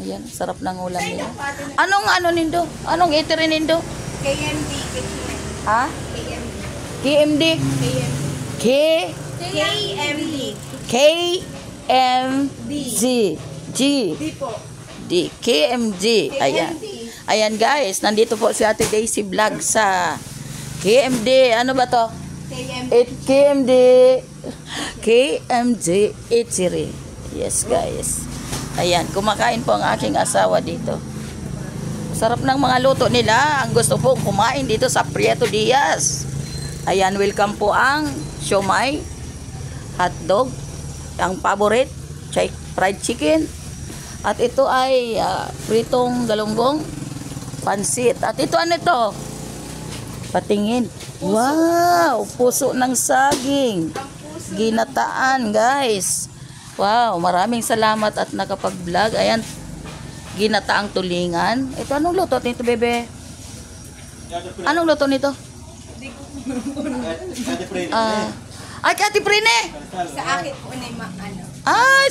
Ayan, sarap ng ulam niya. Anong ano nindo? Anong eatery nindo? KMD. Ha? KMD. K KMD. KMG. G. D po. D. KMG. Ayan. Ayan guys, nandito po si Ate Daisy Vlog sa KMD. Ano ba to? KMD. KMG Eatery. Yes guys. Ayan, kumakain po ang aking asawa dito. Sarap ng mga luto nila. Ang gusto po kumain dito sa Prieto Diaz. Ayan, welcome po ang siomai, hotdog, ang favorite, fried chicken. At ito ay pritong galunggong, pansit. At ito ano ito? Patingin. Wow, puso ng saging. Ginataan, guys. Wow, maraming salamat at nakapag-vlog. Ayan, ginataang tulingan. Ito, anong luto nito, bebe? Anong luto nito? Ay, Kati Prine! Sa akin po na ano. Ay,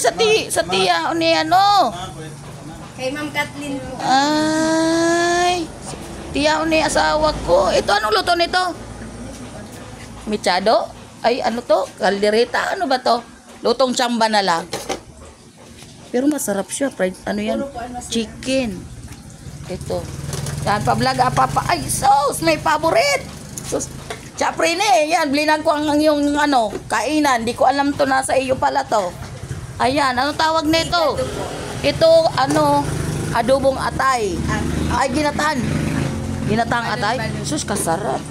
sa tiya, ni ano? Kay Ma'am Kathleen po. Ay, tiya ni asawa ko. Ito, anong luto nito? Michado? Ay, ano to? Kaldereta? Ano ba to? Lutong tsamba na lang. Pero masarap siya. Fried, ano yan? Chicken. Ito. Yan, pa-vlog, papa. Ay, sauce! May favorite! Sauce. Chaprine, yan. Blinag ko ang yung ano, kainan. Di ko alam to, nasa iyo pala to. Ayan, ano tawag nito? Ito, ano, adobong atay. Ay, ginataan. Ginataang atay. Sus, kasarap.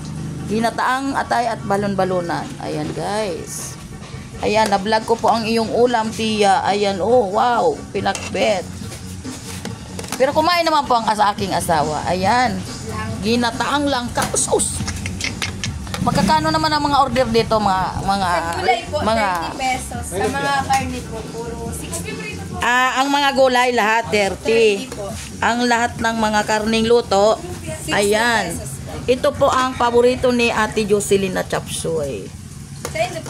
Ginataang atay at balon-balunan. Ayan, guys. Ayan, na-vlog ko po ang iyong ulam, tiya. Ayan, oh, wow, pinakbet. Pero kumain naman po ang aking asawa. Ayan, ginataang langka. Sus! Magkakano naman ang mga order dito, Sa gulay po, 30 pesos. Sa mga karne po, puro 60. Ang mga gulay lahat 30. Ang lahat ng mga karning luto, ayan. Ito po ang paborito ni Ate Jocelyn na chop suey.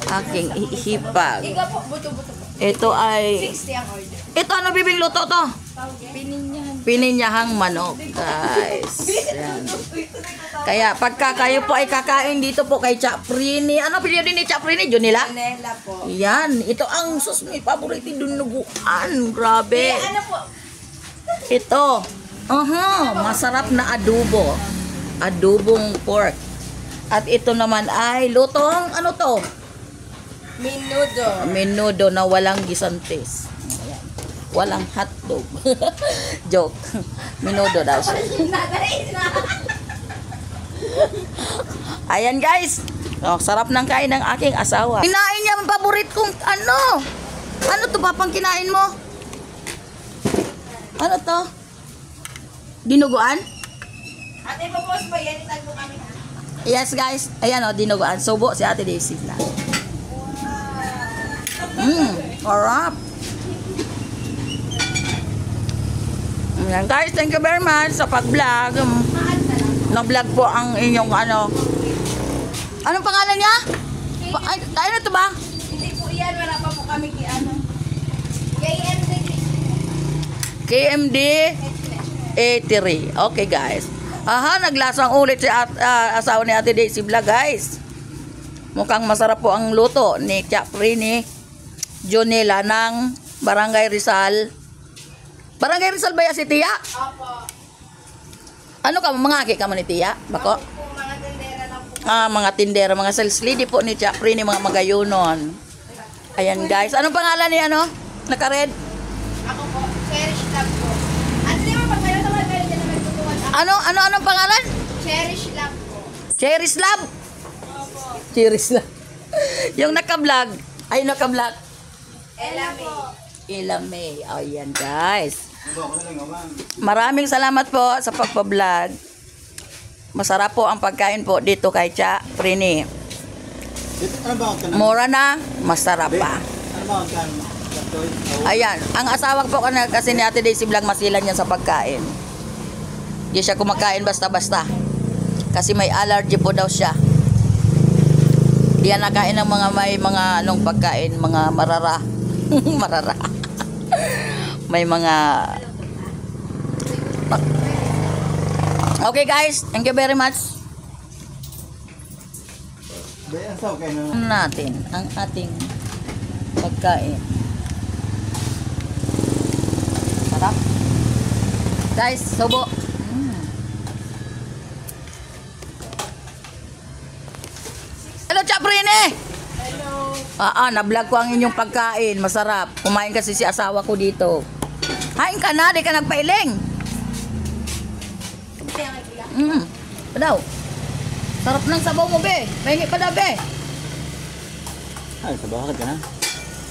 Aking hipag. Ikaw po, buto-buto po. Ito ay 60 ang order. ito ano bibing luto to? Pininyahan. Pininyahang manok, guys. Yan. Kaya pagka kayo po ay kakain dito po kay Chaprini. Ano pinili ni Chaprini? Junila? Canela po. Yan, ito ang sus may paborito dunuguan. Grabe. Ano po? Ito. Masarap na adobo. Adobong pork. At ito naman ay lutong ano to? Menudo. Menudo na walang gisantes. Ayan. Walang hotdog. Joke. Menudo daw siya. Ayan guys. Oh, sarap ng kain ng aking asawa. Kinain niya ang paborit kong ano. Ano to ba pang kinain mo? Ano to? Dinuguan? Ate, papos ba yan? Itag mo kami ha? Yes guys. Ayan o, dinuguan. Subo si Ate Daisy lang. Harap. Ayan guys, thank you very much sa pag-vlog. Na-vlog po ang inyong ano. Anong pangalan niya? Ay, tayo na to ba? Hindi po yan. Wala pa po kami kay ano. KMD. KMD Eatery. Okay guys. Naglasang ulit si asawa ni Ate Daisy Vlog guys. Mukhang masarap po ang luto ni Chaprini Junila ng Barangay Rizal. Barangay Rizal ba yan si Tia? Opo. Ano ka, mangaki ka man ni Tia? Bako? Po, mga tindera lang po. Mga tindera, mga sales lady po ni Chaprini, mga magayunon. Ayan guys. Anong pangalan ni ano? Naka-red? Ako po, Cherish Love po. Ano naman pag mayroon naman kayo dyan naman tutuwan ako? Anong pangalan? Cherish Love po. Cherish Love? Opo. Cherish Love. Yung naka-vlog. Ay, naka-vlog. Ella po. Ella May. Ayan guys. Maraming salamat po sa pagpa-vlog. Masarap po ang pagkain po dito kay Chaprini. Mura na, masarap pa. Ayan, ang asawa ko po kasi ni Ate Daisy Vlog masilan yan sa pagkain. Hindi siya kumakain basta-basta. Kasi may allergy po daw siya. Hindi yan nakain ng may mga anong pagkain, mga marara. Marara. May mga Okay guys, thank you very much. Natin ang ating pagkain. Sarap. Guys, subo. Hello, Chaprine! Hello. Na-vlog ko ang inyong pagkain. Masarap. Kumain kasi si asawa ko dito. Hain ka na, di ka nagpailing. Kaya nga pila. Padaw. Sarap ng sabaw mo, be. Mahingi pa daw, be. Ay, sabaw ka na.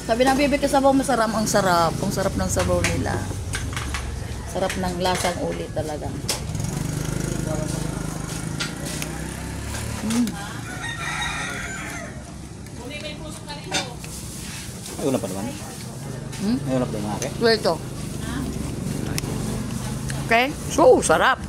Sabi ng bibi ko sabaw masarap. Ang sarap. Ang sarap ng sabaw nila. Sarap ng lasang ulit talaga. Ay, wala pa naman. Ay, wala pa naman. Ito. Okay? So, sarap.